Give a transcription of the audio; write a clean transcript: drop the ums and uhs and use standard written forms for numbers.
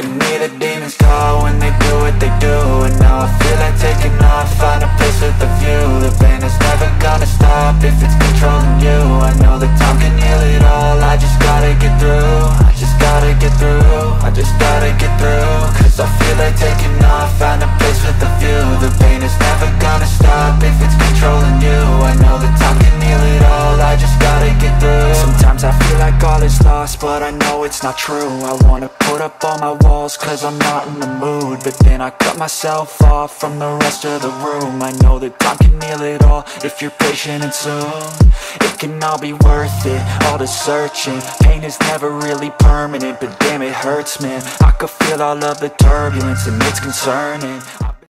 me the demons call when they do what they do. And now I feel like taking off, find a place with a view. The pain is never gonna stop if it's controlling you. I know that time can heal it all, I just gotta get through. I just gotta get through, I just gotta get through. Cause I feel like taking off, find a place with a view. The pain is never gonna stop if it's controlling you. I know that time can heal it all, I just gotta get through. Sometimes I feel like all is lost, but I know it's not true. I wanna put up all my walls cause I'm not in the mood, but then I cut myself off from the rest of the room. I know that time can heal it all if you're patient, and soon it can all be worth it, all the searching. Pain is never really permanent, but damn it hurts, man. I could feel all of the turbulence and it's concerning.